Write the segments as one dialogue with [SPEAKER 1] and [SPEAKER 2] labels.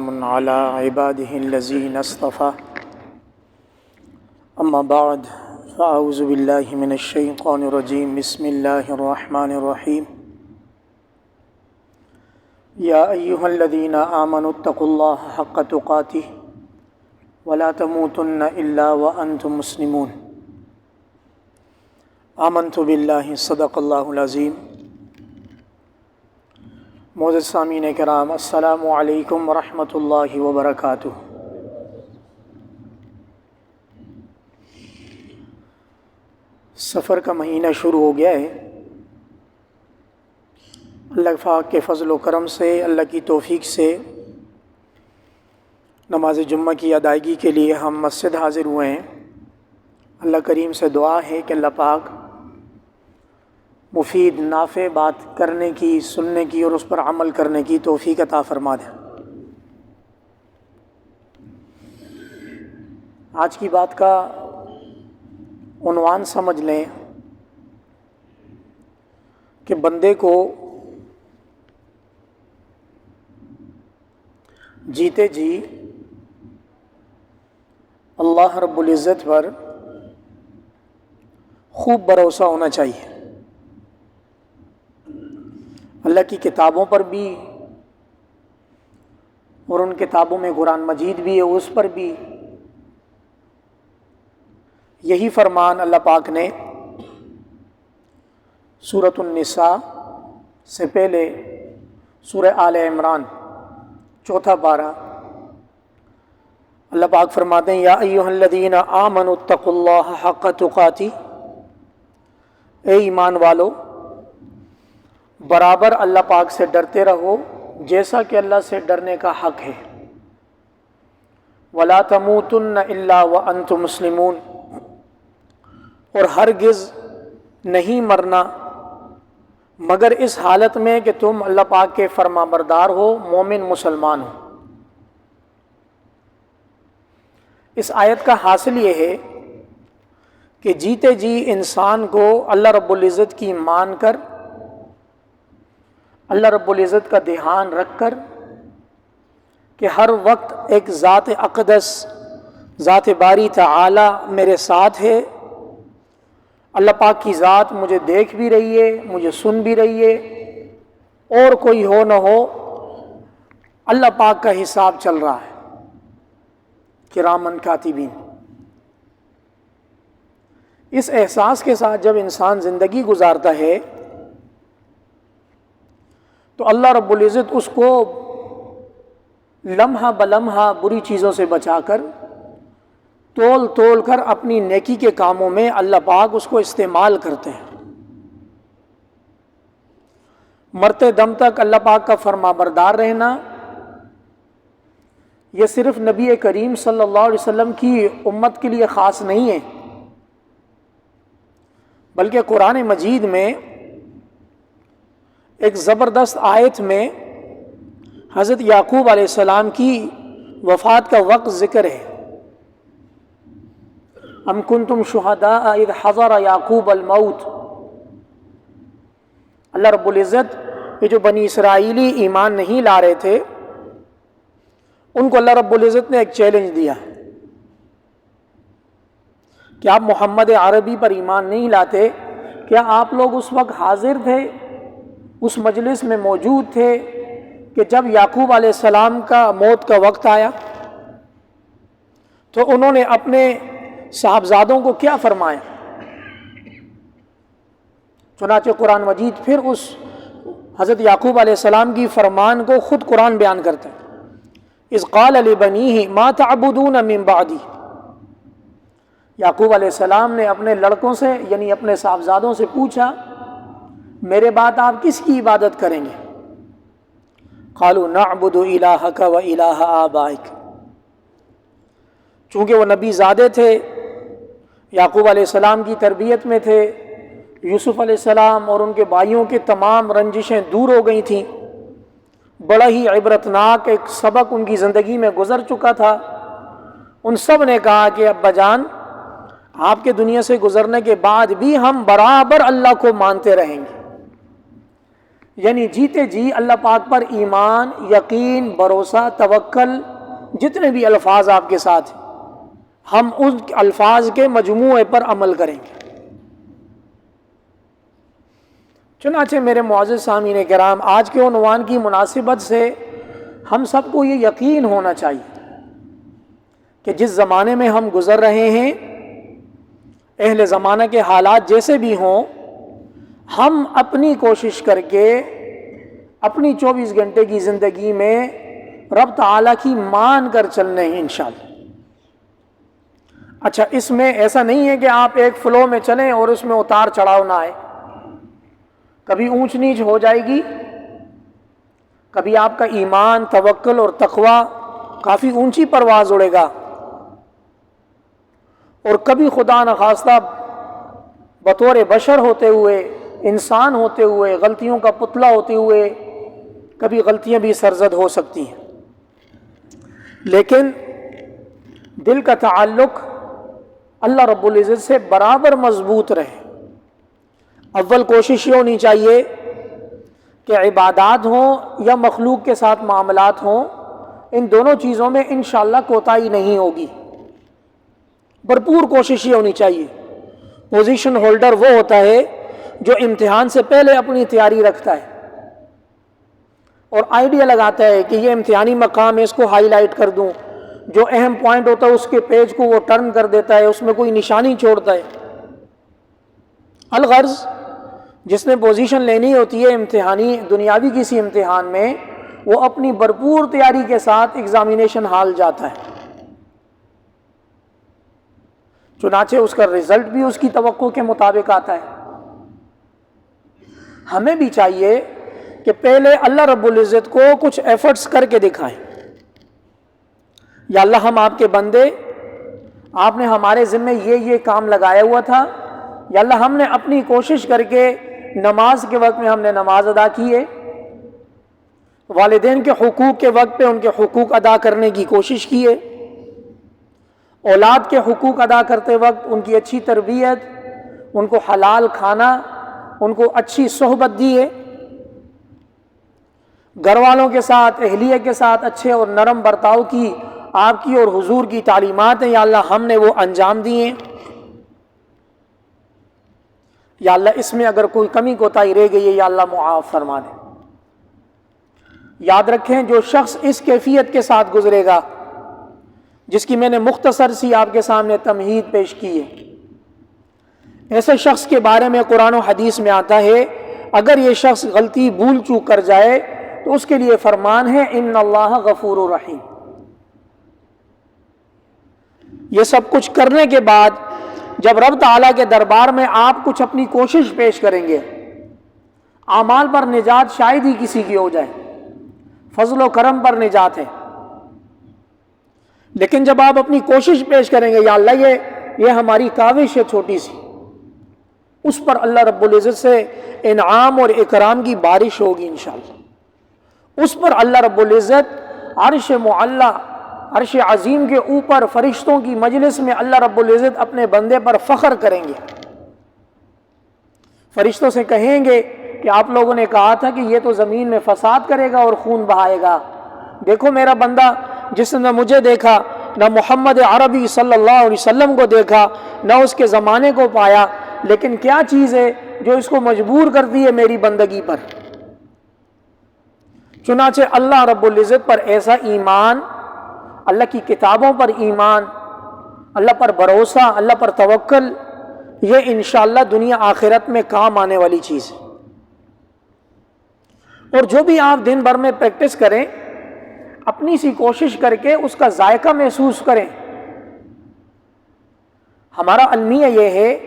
[SPEAKER 1] على عباده الذين اصطفى أما بعد فأعوذ بالله من الشيطان الرجيم بسم الله الرحمن الرحيم يا أيها الذين آمنوا اتقوا الله حق تقاته ولا تموتن إلا وأنتم مسلمون آمنت بالله صدق الله العظيم۔ معزز سامعین کرام، السلام علیکم ورحمۃ اللہ وبرکاتہ۔ سفر کا مہینہ شروع ہو گیا ہے۔ اللہ پاک کے فضل و کرم سے، اللہ کی توفیق سے نماز جمعہ کی ادائیگی کے لیے ہم مسجد حاضر ہوئے ہیں۔ اللہ کریم سے دعا ہے کہ اللہ پاک مفید نافع بات کرنے کی، سننے کی اور اس پر عمل کرنے کی توفیق عطا فرما دیں۔ آج کی بات کا عنوان سمجھ لیں کہ بندے کو جیتے جی اللہ رب العزت پر خوب بھروسہ ہونا چاہیے۔ اللہ کی کتابوں پر بھی، اور ان کتابوں میں قرآن مجید بھی ہے، اس پر بھی یہی فرمان اللہ پاک نے سورۃ النساء سے پہلے سورہ آل عمران 4 پارہ اللہ پاک فرماتے ہیں یا ایھا الذین آمنوا اتقوا اللہ حق تقاتہ، اے ایمان والو برابر اللہ پاک سے ڈرتے رہو جیسا کہ اللہ سے ڈرنے کا حق ہے۔ وَلَا تَمُوتُنَّ إِلَّا وَأَنْتُمْ مُسْلِمُونَ، اور ہرگز نہیں مرنا مگر اس حالت میں کہ تم اللہ پاک کے فرما بردار ہو، مومن مسلمان ہو۔ اس آیت کا حاصل یہ ہے کہ جیتے جی انسان کو اللہ رب العزت کی مان کر، اللہ رب العزت کا دھیان رکھ کر کہ ہر وقت ایک ذات اقدس، ذات باری تعالی میرے ساتھ ہے، اللہ پاک کی ذات مجھے دیکھ بھی رہی ہے، مجھے سن بھی رہی ہے، اور کوئی ہو نہ ہو اللہ پاک کا حساب چل رہا ہے، کرامن کاتبین۔ اس احساس کے ساتھ جب انسان زندگی گزارتا ہے تو اللہ رب العزت اس کو لمحہ بلمحہ بری چیزوں سے بچا کر، تول کر اپنی نیکی کے کاموں میں اللہ پاک اس کو استعمال کرتے ہیں۔ مرتے دم تک اللہ پاک کا فرما بردار رہنا یہ صرف نبی کریم صلی اللہ علیہ وسلم کی امت کے لیے خاص نہیں ہے، بلکہ قرآن مجید میں ایک زبردست آیت میں حضرت یعقوب علیہ السلام کی وفات کا وقت ذکر ہے۔ ام کنتم شہداء اذ حضر یعقوب الموت، اللہ رب العزت یہ جو بنی اسرائیلی ایمان نہیں لا رہے تھے ان کو اللہ رب العزت نے ایک چیلنج دیا کہ آپ محمد عربی پر ایمان نہیں لاتے، کیا آپ لوگ اس وقت حاضر تھے، اس مجلس میں موجود تھے کہ جب یعقوب علیہ السلام کا موت کا وقت آیا؟ تو انہوں نے اپنے صاحبزادوں کو کیا فرمایا؟ چنانچہ قرآن مجید پھر اس حضرت یعقوب علیہ السلام کی فرمان کو خود قرآن بیان کرتا ہے۔ اذ قال لبنیہ ما تعبدون من بعدی، یعقوب علیہ السلام نے اپنے لڑکوں سے یعنی اپنے صاحبزادوں سے پوچھا میرے بعد آپ کس کی عبادت کریں گے؟ قالوا نعبد الہک و الہ آبائک، چونکہ وہ نبی زادے تھے، یعقوب علیہ السلام کی تربیت میں تھے، یوسف علیہ السلام اور ان کے بھائیوں کے تمام رنجشیں دور ہو گئی تھیں، بڑا ہی عبرتناک ایک سبق ان کی زندگی میں گزر چکا تھا۔ ان سب نے کہا کہ ابا جان آپ کے دنیا سے گزرنے کے بعد بھی ہم برابر اللہ کو مانتے رہیں گے، یعنی جیتے جی اللہ پاک پر ایمان، یقین، بھروسہ، توکل، جتنے بھی الفاظ آپ کے ساتھ ہیں، ہم ان الفاظ کے مجموعے پر عمل کریں گے۔ چنانچہ میرے معزز سامعین کرام، آج کے عنوان کی مناسبت سے ہم سب کو یہ یقین ہونا چاہیے کہ جس زمانے میں ہم گزر رہے ہیں، اہل زمانہ کے حالات جیسے بھی ہوں، ہم اپنی کوشش کر کے اپنی 24 گھنٹے کی زندگی میں رب تعالیٰ کی مان کر چلنے ہیں انشاءاللہ۔ اچھا، اس میں ایسا نہیں ہے کہ آپ ایک فلو میں چلیں اور اس میں اتار چڑھاؤ نہ آئے، کبھی اونچ نیچ ہو جائے گی، کبھی آپ کا ایمان، توکل اور تقوی کافی اونچی پرواز اڑے گا، اور کبھی خدا نخواستہ بطور بشر ہوتے ہوئے، انسان ہوتے ہوئے، غلطیوں کا پتلا ہوتے ہوئے کبھی غلطیاں بھی سرزد ہو سکتی ہیں۔ لیکن دل کا تعلق اللہ رب العزت سے برابر مضبوط رہے۔ اول کوشش یہ ہونی چاہیے کہ عبادات ہوں یا مخلوق کے ساتھ معاملات ہوں، ان دونوں چیزوں میں انشاءاللہ کوتاہی نہیں ہوگی۔ بھرپور کوشش یہ ہونی چاہیے۔ پوزیشن ہولڈر وہ ہوتا ہے جو امتحان سے پہلے اپنی تیاری رکھتا ہے اور آئیڈیا لگاتا ہے کہ یہ امتحانی مقام ہے، اس کو ہائی لائٹ کر دوں، جو اہم پوائنٹ ہوتا ہے اس کے پیج کو وہ ٹرن کر دیتا ہے، اس میں کوئی نشانی چھوڑتا ہے۔ الغرض جس نے پوزیشن لینی ہوتی ہے امتحانی دنیاوی کسی امتحان میں، وہ اپنی بھرپور تیاری کے ساتھ ایگزامینیشن ہال جاتا ہے، چنانچہ اس کا رزلٹ بھی اس کی توقع کے مطابق آتا ہے۔ ہمیں بھی چاہیے کہ پہلے اللہ رب العزت کو کچھ ایفرٹس کر کے دکھائیں، یا اللہ ہم آپ کے بندے، آپ نے ہمارے ذمے یہ کام لگایا ہوا تھا، یا اللہ ہم نے اپنی کوشش کر کے نماز کے وقت میں ہم نے نماز ادا کی ہے، والدین کے حقوق کے وقت پہ ان کے حقوق ادا کرنے کی کوشش کی ہے، اولاد کے حقوق ادا کرتے وقت ان کی اچھی تربیت، ان کو حلال کھانا، ان کو اچھی صحبت دی ہے، گھر والوں کے ساتھ، اہلیہ کے ساتھ اچھے اور نرم برتاؤ کی آپ کی اور حضور کی تعلیمات ہیں، یا اللہ ہم نے وہ انجام دیے ہیں، یا اللہ اس میں اگر کوئی کمی کوتاہی رہ گئی ہے یا اللہ معاف فرما دے۔ یاد رکھیں، جو شخص اس کیفیت کے ساتھ گزرے گا جس کی میں نے مختصر سی آپ کے سامنے تمہید پیش کی ہے، ایسے شخص کے بارے میں قرآن و حدیث میں آتا ہے اگر یہ شخص غلطی بھول چوک کر جائے تو اس کے لیے فرمان ہے ان اللہ غفور رحیم۔ یہ سب کچھ کرنے کے بعد جب رب تعالیٰ کے دربار میں آپ کچھ اپنی کوشش پیش کریں گے، اعمال پر نجات شاید ہی کسی کی ہو جائے، فضل و کرم پر نجات ہے، لیکن جب آپ اپنی کوشش پیش کریں گے، یا اللہ یہ ہماری کاوش ہے چھوٹی سی، اس پر اللہ رب العزت سے انعام اور اکرام کی بارش ہوگی انشاءاللہ۔ اس پر اللہ رب العزت عرش معلی، عرش عظیم کے اوپر فرشتوں کی مجلس میں اللہ رب العزت اپنے بندے پر فخر کریں گے، فرشتوں سے کہیں گے کہ آپ لوگوں نے کہا تھا کہ یہ تو زمین میں فساد کرے گا اور خون بہائے گا، دیکھو میرا بندہ جس نے نہ مجھے دیکھا، نہ محمد عربی صلی اللہ علیہ وسلم کو دیکھا، نہ اس کے زمانے کو پایا، لیکن کیا چیز ہے جو اس کو مجبور کرتی ہے میری بندگی پر؟ چنانچہ اللہ رب العزت پر ایسا ایمان، اللہ کی کتابوں پر ایمان، اللہ پر بھروسہ، اللہ پر توکل، یہ انشاءاللہ دنیا آخرت میں کام آنے والی چیز ہے۔ اور جو بھی آپ دن بھر میں پریکٹس کریں، اپنی سی کوشش کر کے اس کا ذائقہ محسوس کریں۔ ہمارا المیہ یہ ہے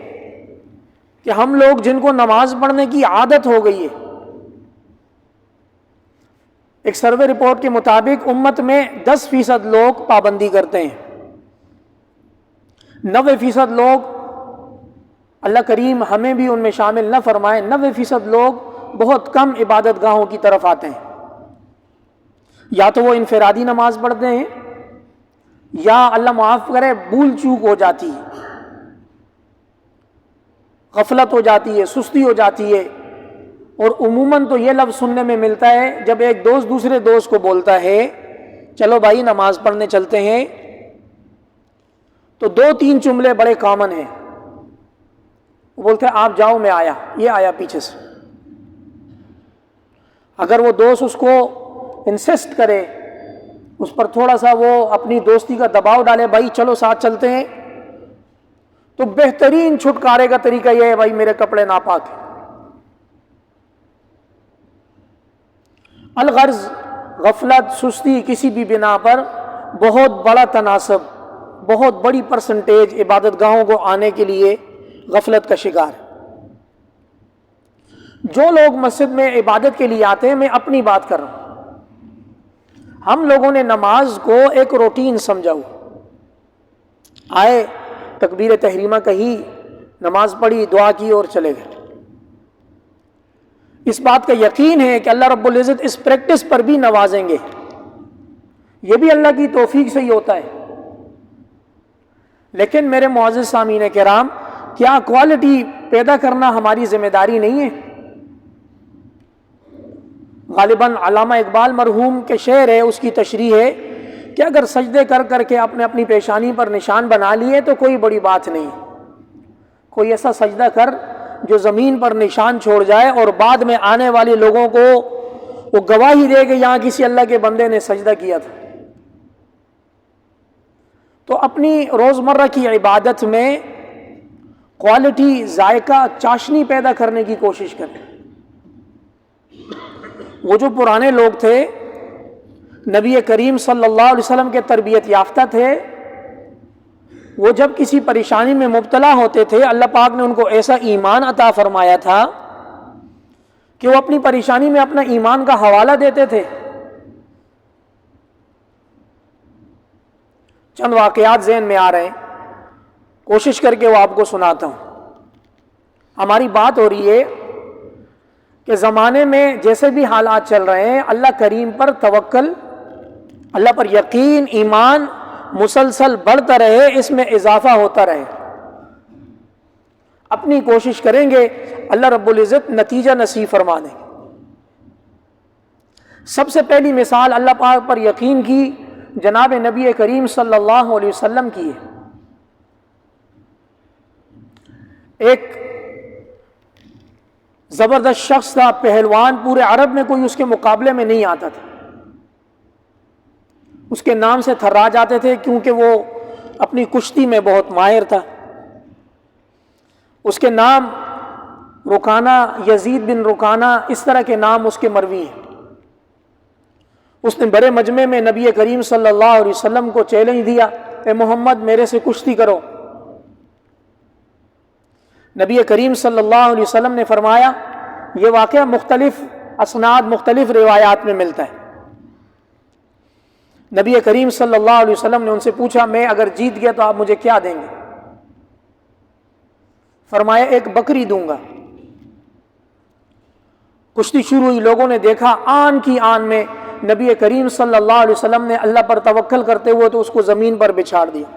[SPEAKER 1] کہ ہم لوگ جن کو نماز پڑھنے کی عادت ہو گئی ہے، ایک سروے رپورٹ کے مطابق امت میں 10% لوگ پابندی کرتے ہیں، 90% لوگ، اللہ کریم ہمیں بھی ان میں شامل نہ فرمائے، 90% لوگ بہت کم عبادت گاہوں کی طرف آتے ہیں، یا تو وہ انفرادی نماز پڑھتے ہیں، یا اللہ معاف کرے بھول چوک ہو جاتی ہے، غفلت ہو جاتی ہے، سستی ہو جاتی ہے، اور عموماً تو یہ لفظ سننے میں ملتا ہے جب ایک دوست دوسرے دوست کو بولتا ہے چلو بھائی نماز پڑھنے چلتے ہیں، تو 2-3 جملے بڑے کامن ہیں. وہ بولتے ہیں آپ جاؤ میں آیا، یہ آیا پیچھے سے. اگر وہ دوست اس کو انسسٹ کرے، اس پر تھوڑا سا وہ اپنی دوستی کا دباؤ ڈالے، بھائی چلو ساتھ چلتے ہیں، تو بہترین چھٹکارے کا طریقہ یہ ہے بھائی میرے کپڑے ناپاک ہیں. الغرض غفلت، سستی کسی بھی بنا پر بہت بڑا تناسب، بہت بڑی پرسنٹیج عبادت گاہوں کو آنے کے لیے غفلت کا شکار ہے. جو لوگ مسجد میں عبادت کے لیے آتے ہیں، میں اپنی بات کر رہا ہوں، ہم لوگوں نے نماز کو ایک روٹین سمجھا ہوا. آئے، تکبیر تحریمہ کہی، نماز پڑھی، دعا کی اور چلے گئے. اس بات کا یقین ہے کہ اللہ رب العزت اس پریکٹس پر بھی نوازیں گے. یہ بھی اللہ کی توفیق سے ہی ہوتا ہے. لیکن میرے معزز سامعین کرام، کیا کوالٹی پیدا کرنا ہماری ذمہ داری نہیں ہے؟ غالباً علامہ اقبال مرحوم کے شعر ہے، اس کی تشریح ہے کہ اگر سجدے کر کر کے اپنی پیشانی پر نشان بنا لیے تو کوئی بڑی بات نہیں. کوئی ایسا سجدہ کر جو زمین پر نشان چھوڑ جائے اور بعد میں آنے والے لوگوں کو وہ گواہی دے کہ یہاں کسی اللہ کے بندے نے سجدہ کیا تھا. تو اپنی روزمرہ کی عبادت میں کوالٹی، ذائقہ، چاشنی پیدا کرنے کی کوشش کریں. وہ جو پرانے لوگ تھے، نبی کریم صلی اللہ علیہ وسلم کے تربیت یافتہ تھے، وہ جب کسی پریشانی میں مبتلا ہوتے تھے، اللہ پاک نے ان کو ایسا ایمان عطا فرمایا تھا کہ وہ اپنی پریشانی میں اپنا ایمان کا حوالہ دیتے تھے. چند واقعات ذہن میں آ رہے ہیں، کوشش کر کے وہ آپ کو سناتا ہوں. ہماری بات ہو رہی ہے کہ زمانے میں جیسے بھی حالات چل رہے ہیں، اللہ کریم پر توکل، اللہ پر یقین، ایمان مسلسل بڑھتا رہے، اس میں اضافہ ہوتا رہے. اپنی کوشش کریں گے، اللہ رب العزت نتیجہ نصیب فرما دیں. سب سے پہلی مثال اللہ پاک پر یقین کی جناب نبی کریم صلی اللہ علیہ وسلم کی ہے. ایک زبردست شخص تھا، پہلوان، پورے عرب میں کوئی اس کے مقابلے میں نہیں آتا تھا. اس کے نام سے تھرا جاتے تھے کیونکہ وہ اپنی کشتی میں بہت ماہر تھا. اس کے نام رکانہ، یزید بن رکانہ، اس طرح کے نام اس کے مروی ہیں. اس نے بڑے مجمع میں نبی کریم صلی اللہ علیہ وسلم کو چیلنج دیا، اے محمد میرے سے کشتی کرو. نبی کریم صلی اللہ علیہ وسلم نے فرمایا، یہ واقعہ مختلف اسناد، مختلف روایات میں ملتا ہے. نبی کریم صلی اللہ علیہ وسلم نے ان سے پوچھا، میں اگر جیت گیا تو آپ مجھے کیا دیں گے؟ فرمایا، ایک بکری دوں گا. کشتی شروع ہوئی، لوگوں نے دیکھا آن کی آن میں نبی کریم صلی اللہ علیہ وسلم نے اللہ پر توکل کرتے ہوئے تو اس کو زمین پر بچھاڑ دیا.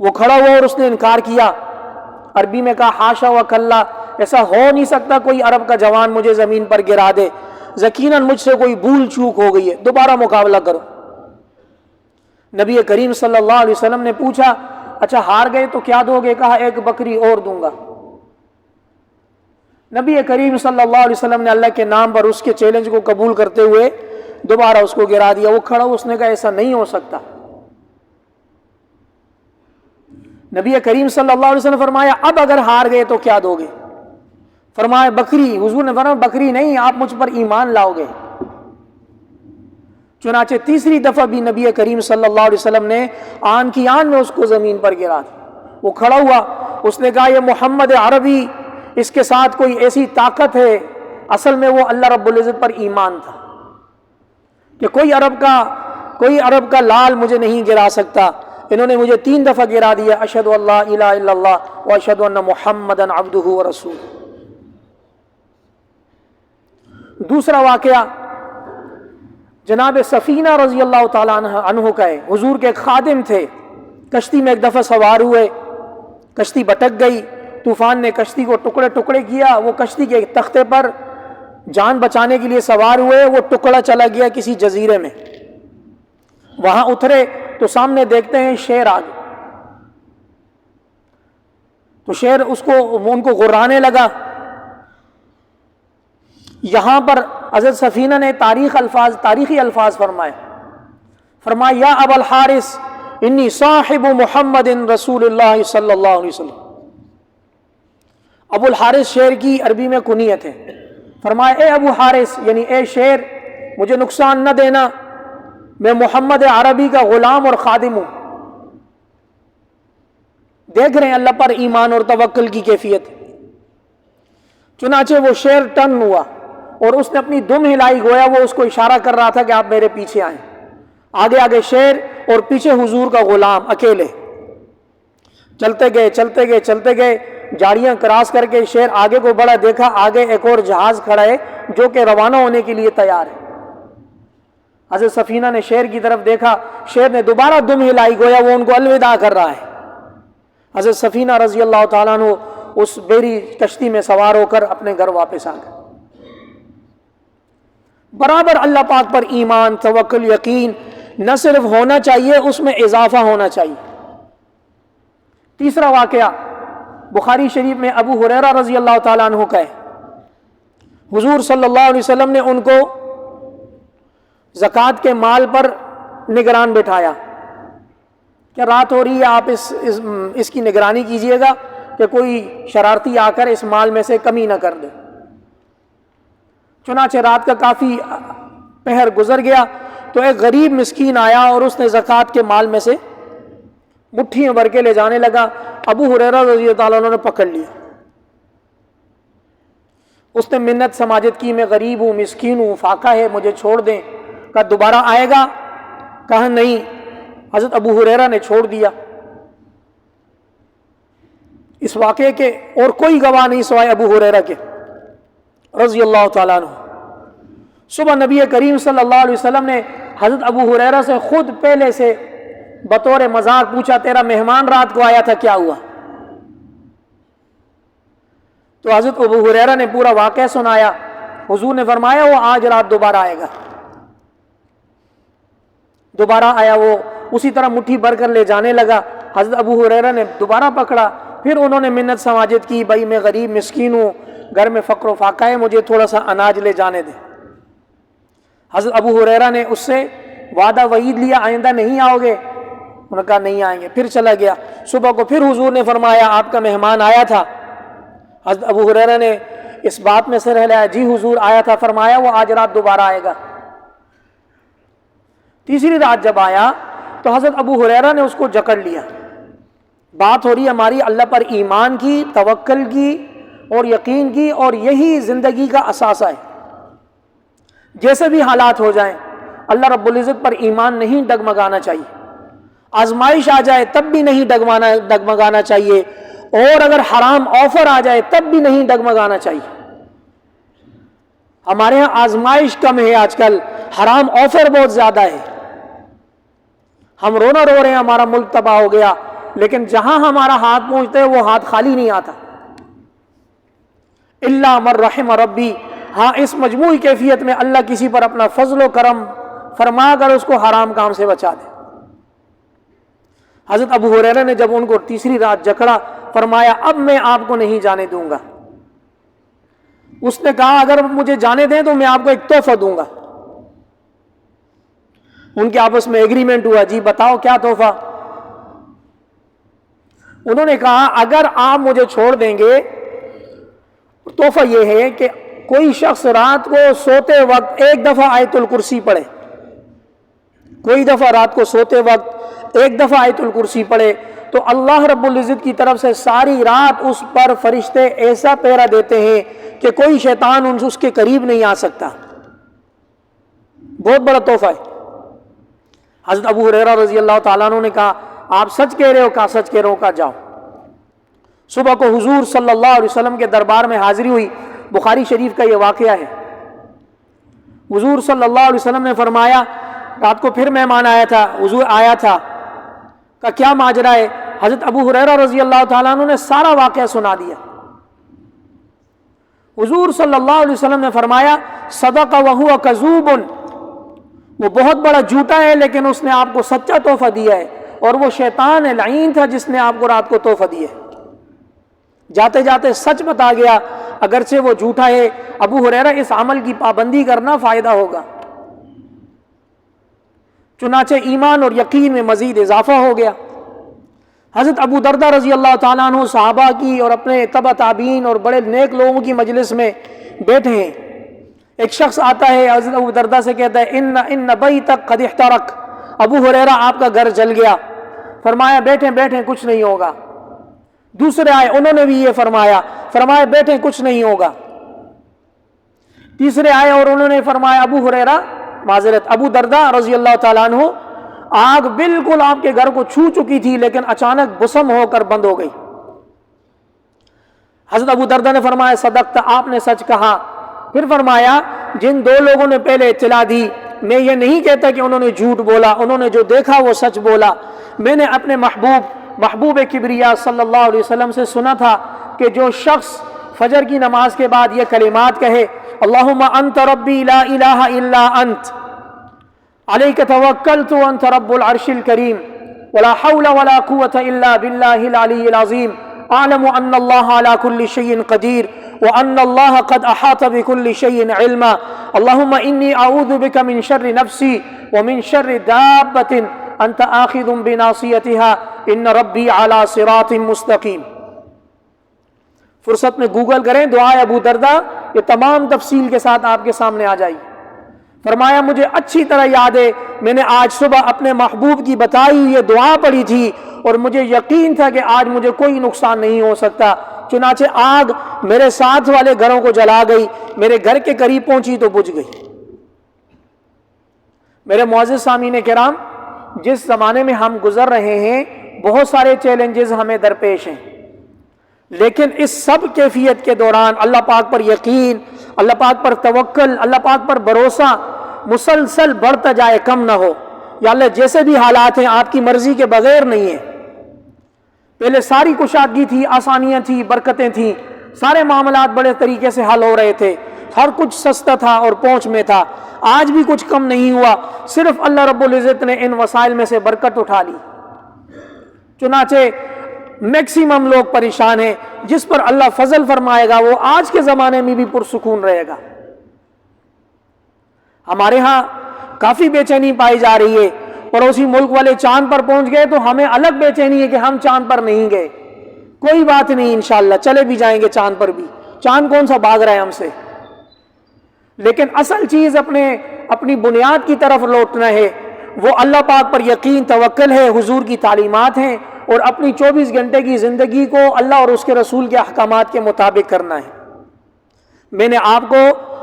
[SPEAKER 1] وہ کھڑا ہوا اور اس نے انکار کیا. عربی میں کہا، حاشا و کلا، ایسا ہو نہیں سکتا کوئی عرب کا جوان مجھے زمین پر گرا دے، یقیناً مجھ سے کوئی بھول چوک ہو گئی ہے، دوبارہ مقابلہ کرو. نبی کریم صلی اللہ علیہ وسلم نے پوچھا، اچھا ہار گئے تو کیا دو گے؟ کہا، ایک بکری اور دوں گا. نبی کریم صلی اللہ علیہ وسلم نے اللہ کے نام پر اس کے چیلنج کو قبول کرتے ہوئے دوبارہ اس کو گرا دیا. وہ کھڑا ہوا، اس نے کہا ایسا نہیں ہو سکتا. نبی کریم صلی اللہ علیہ وسلم نے فرمایا، اب اگر ہار گئے تو کیا دو گے؟ فرمایا، بکری. حضور نے فرمایا، بکری نہیں، آپ مجھ پر ایمان لاؤ گے. چنانچہ تیسری دفعہ بھی نبی کریم صلی اللہ علیہ وسلم نے آن کی آن میں اس کو زمین پر گرا دیا. وہ کھڑا ہوا، اس نے کہا، یہ محمد عربی، اس کے ساتھ کوئی ایسی طاقت ہے. اصل میں وہ اللہ رب العزت پر ایمان تھا کہ کوئی عرب کا لال مجھے نہیں گرا سکتا. انہوں نے مجھے 3 دفعہ گرا دیا. اشہد ان لا الہ الا اللہ و اشہد ان محمدا عبدہ و رسولہ. دوسرا واقعہ جناب سفینہ رضی اللہ تعالیٰ عنہ کا ہے. حضور کے ایک خادم تھے، کشتی میں ایک دفعہ سوار ہوئے، کشتی بٹک گئی، طوفان نے کشتی کو ٹکڑے ٹکڑے کیا، وہ کشتی کے تختے پر جان بچانے کے لیے سوار ہوئے، وہ ٹکڑا چلا گیا کسی جزیرے میں، وہاں اترے تو سامنے دیکھتے ہیں شیر آ گیا، تو شیر ان کو غرانے لگا۔ یہاں پر حضرت سفینہ نے تاریخی الفاظ فرمایا یا ابا الحارث انی صاحب محمد رسول اللہ صلی اللہ علیہ وسلم۔ ابو الحارث شیر کی عربی میں کنیت ہے۔ فرمایا اے ابو حارث، یعنی اے شیر، مجھے نقصان نہ دینا، میں محمد عربی کا غلام اور خادم ہوں۔ دیکھ رہے ہیں اللہ پر ایمان اور توکل کی کیفیت۔ چنانچہ وہ شیر ٹن ہوا اور اس نے اپنی دم ہلائی، گویا وہ اس کو اشارہ کر رہا تھا کہ آپ میرے پیچھے آئیں۔ آگے آگے شیر اور پیچھے حضور کا غلام اکیلے چلتے گئے، جاڑیاں کراس کر کے شیر آگے کو بڑھا، دیکھا آگے ایک اور جہاز کھڑا ہے جو کہ روانہ ہونے کے لیے تیار ہے۔ حضرت سفینہ نے شیر کی طرف دیکھا، شیر نے دوبارہ دم ہلائی، گویا وہ ان کو الوداع کر رہا ہے۔ حضرت سفینہ رضی اللہ تعالیٰ عنہ اس بیری کشتی میں سوار ہو کر اپنے گھر واپس آ گئے۔ برابر اللہ پاک پر ایمان، توکل، یقین نہ صرف ہونا چاہیے، اس میں اضافہ ہونا چاہیے۔ تیسرا واقعہ بخاری شریف میں ابو ہریرہ رضی اللہ تعالیٰ عنہ کا ہے۔ حضور صلی اللہ علیہ وسلم نے ان کو زکوٰۃ کے مال پر نگران بٹھایا کہ رات ہو رہی ہے، آپ اس کی نگرانی کیجئے گا کہ کوئی شرارتی آ کر اس مال میں سے کمی نہ کر دے۔ چنانچہ رات کا کافی پہر گزر گیا تو ایک غریب مسکین آیا اور اس نے زکوٰۃ کے مال میں سے مٹھیاں بھر کے لے جانے لگا۔ ابو ہریرہ رضی اللہ تعالیٰ عنہ نے پکڑ لیا، اس نے منت سماجت کی، میں غریب ہوں، مسکین ہوں، فاقہ ہے، مجھے چھوڑ دیں۔ کہا دوبارہ آئے گا؟ کہا نہیں۔ حضرت ابو ہریرہ نے چھوڑ دیا۔ اس واقعے کے اور کوئی گواہ نہیں سوائے ابو ہریرہ کے رضی اللہ تعالیٰ عنہ۔ صبح نبی کریم صلی اللہ علیہ وسلم نے حضرت ابو ہریرہ سے خود پہلے سے بطور مذاق پوچھا تیرا مہمان رات کو آیا تھا، کیا ہوا؟ تو حضرت ابو ہریرہ نے پورا واقعہ سنایا۔ حضور نے فرمایا وہ آج رات دوبارہ آئے گا۔ دوبارہ آیا، وہ اسی طرح مٹھی بھر کر لے جانے لگا۔ حضرت ابو ہریرہ نے دوبارہ پکڑا، پھر انہوں نے منت سماجت کی، بھائی میں غریب مسکین ہوں، گھر میں فقر و فاقہ ہے، مجھے تھوڑا سا اناج لے جانے دیں۔ حضرت ابو ہریرہ نے اس سے وعدہ وعید لیا آئندہ نہیں آؤ گے؟ انہوں نے کہا نہیں آئیں گے۔ پھر چلا گیا۔ صبح کو پھر حضور نے فرمایا آپ کا مہمان آیا تھا۔ حضرت ابو ہریرہ نے اس بات میں سر ہلایا، جی حضور آیا تھا۔ فرمایا وہ آج رات دوبارہ آئے گا۔ تیسری رات جب آیا تو حضرت ابو ہریرہ نے اس کو جکڑ لیا۔ بات ہو رہی ہماری اللہ پر ایمان کی، توکل کی اور یقین کی، اور یہی زندگی کا اثاثہ ہے۔ جیسے بھی حالات ہو جائیں اللہ رب العزت پر ایمان نہیں ڈگمگانا چاہیے۔ آزمائش آ جائے تب بھی نہیں ڈگمگانا چاہیے، اور اگر حرام آفر آ جائے تب بھی نہیں ڈگمگانا چاہیے۔ ہمارے ہاں آزمائش کم ہے آج کل، حرام آفر بہت زیادہ ہے۔ ہم رونا رو رہے ہیں ہمارا ملک تباہ ہو گیا، لیکن جہاں ہمارا ہاتھ پہنچتا ہے وہ ہاتھ خالی نہیں آتا۔ الا من رحم ربی، ہاں اس مجموعی کیفیت میں اللہ کسی پر اپنا فضل و کرم فرما کر اس کو حرام کام سے بچا دے۔ حضرت ابو ہریرہ نے جب ان کو تیسری رات جکڑا، فرمایا اب میں آپ کو نہیں جانے دوں گا۔ اس نے کہا اگر مجھے جانے دیں تو میں آپ کو ایک تحفہ دوں گا۔ ان کے آپس میں ایگریمنٹ ہوا، جی بتاؤ کیا تحفہ؟ انہوں نے کہا اگر آپ مجھے چھوڑ دیں گے، تحفہ یہ ہے کہ کوئی شخص رات کو سوتے وقت ایک دفعہ آیت الکرسی پڑھے، کوئی دفعہ رات کو سوتے وقت ایک دفعہ آیت الکرسی پڑھے تو اللہ رب العزت کی طرف سے ساری رات اس پر فرشتے ایسا پہرا دیتے ہیں کہ کوئی شیطان اس کے قریب نہیں آ سکتا۔ بہت بڑا تحفہ ہے۔ حضرت ابو ہریرہ رضی اللہ تعالیٰ عنہ نے کہا آپ سچ کہہ رہے ہو؟ کہا سچ کہہ رہا ہوں۔ کہا جاؤ۔ صبح کو حضور صلی اللہ علیہ وسلم کے دربار میں حاضری ہوئی۔ بخاری شریف کا یہ واقعہ ہے۔ حضور صلی اللہ علیہ وسلم نے فرمایا رات کو پھر مہمان آیا تھا، حضور آیا تھا، کہا کیا ماجرا ہے؟ حضرت ابو ہریرہ رضی اللہ تعالیٰ عنہ نے سارا واقعہ سنا دیا۔ حضور صلی اللہ علیہ وسلم نے فرمایا صدق وہو کذوب، وہ بہت بڑا جھوٹا ہے لیکن اس نے آپ کو سچا تحفہ دیا ہے، اور وہ شیطان لعین تھا جس نے آپ کو رات کو تحفہ دیا ہے۔ جاتے جاتے سچ بتا گیا، اگرچہ وہ جھوٹا ہے۔ ابو ہریرہ اس عمل کی پابندی کرنا فائدہ ہوگا۔ چنانچہ ایمان اور یقین میں مزید اضافہ ہو گیا۔ حضرت ابو دردہ رضی اللہ تعالیٰ عنہ صحابہ کی اور اپنے تبع تابعین اور بڑے نیک لوگوں کی مجلس میں بیٹھے ہیں، ایک شخص آتا ہے حضرت ابو دردہ سے کہتا ہے ان بیتک قد احترق، ابو ہریرہ آپ کا گھر جل گیا۔ فرمایا بیٹھیں بیٹھیں کچھ نہیں ہوگا۔ دوسرے آئے، انہوں نے بھی یہ فرمایا بیٹھیں کچھ نہیں ہوگا۔ تیسرے آئے اور انہوں نے فرمایا ابو ہریرہ معذرت ابو دردہ رضی اللہ تعالیٰ عنہ، آگ بالکل آپ کے گھر کو چھو چکی تھی لیکن اچانک بسم ہو کر بند ہو گئی۔ حضرت ابو دردہ نے فرمایا صدقت، آپ نے سچ کہا۔ پھر فرمایا جن دو لوگوں نے پہلے اطلاع دی، میں یہ نہیں کہتا کہ انہوں نے جھوٹ بولا، انہوں نے جو دیکھا وہ سچ بولا۔ میں نے اپنے محبوب کبریا صلی اللہ علیہ وسلم سے سنا تھا کہ جو شخص فجر کی نماز کے بعد یہ کلمات کہے اللہم انت ربی لا الہ الا انت علیک توکلت وانت رب العرش الکریم ولا حول ولا قوة الا باللہ العلی العظیم اعلم ان اللہ علی کل شیء قدیر وان اللہ قد احاط بكل شیء علما اللہم انی اعوذ بک من شر نفسی ومن شر دابۃ انت آخذ بناصیتها ان ربی علی صراط مستقیم۔ فرصت میں گوگل کریں دعائے ابو دردہ، یہ تمام تفصیل کے ساتھ آپ کے سامنے آ جائے۔ فرمایا مجھے اچھی طرح یاد ہے میں نے آج صبح اپنے محبوب کی بتائی یہ دعا پڑھی تھی اور مجھے یقین تھا کہ آج مجھے کوئی نقصان نہیں ہو سکتا، چنانچہ آگ میرے ساتھ والے گھروں کو جلا گئی، میرے گھر کے قریب پہنچی تو بجھ گئی۔ میرے معزز سامعین کرام، جس زمانے میں ہم گزر رہے ہیں بہت سارے چیلنجز ہمیں درپیش ہیں، لیکن اس سب کیفیت کے دوران اللہ پاک پر یقین، اللہ پاک پر توکل، اللہ پاک پر بھروسہ مسلسل بڑھتا جائے، کم نہ ہو۔ یا اللہ جیسے بھی حالات ہیں آپ کی مرضی کے بغیر نہیں ہیں۔ پہلے ساری کشادگی تھی، آسانیاں تھی، برکتیں تھیں، سارے معاملات بڑے طریقے سے حل ہو رہے تھے، ہر کچھ سستا تھا اور پہنچ میں تھا۔ آج بھی کچھ کم نہیں ہوا، صرف اللہ رب العزت نے ان وسائل میں سے برکت اٹھا لی، چنانچہ میکسیمم لوگ پریشان ہیں۔ جس پر اللہ فضل فرمائے گا وہ آج کے زمانے میں بھی پرسکون رہے گا۔ ہمارے ہاں کافی بے چینی پائی جا رہی ہے، پڑوسی ملک والے چاند پر پہنچ گئے تو ہمیں الگ بے چینی ہے کہ ہم چاند پر نہیں گئے۔ کوئی بات نہیں، انشاءاللہ چلے بھی جائیں گے چاند پر بھی، چاند کون سا بھاگ رہا ہے ہم سے۔ لیکن اصل چیز اپنی بنیاد کی طرف لوٹنا ہے، وہ اللہ پاک پر یقین، توکل ہے، حضور کی تعلیمات ہیں، اور اپنی 24 گھنٹے کی زندگی کو اللہ اور اس کے رسول کے احکامات کے مطابق کرنا ہے۔ میں نے آپ کو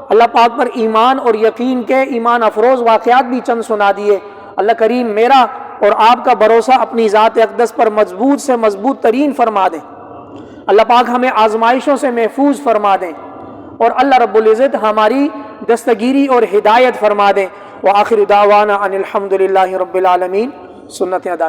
[SPEAKER 1] اللہ پاک پر ایمان اور یقین کے ایمان افروز واقعات بھی چند سنا دیے۔ اللہ کریم میرا اور آپ کا بھروسہ اپنی ذات اقدس پر مضبوط سے مضبوط ترین فرما دیں۔ اللہ پاک ہمیں آزمائشوں سے محفوظ فرما دیں، اور اللہ رب العزت ہماری دستگیری اور ہدایت فرما دیں۔ وآخر دعوانا ان الحمد للہ رب العالمین۔ سنت ادا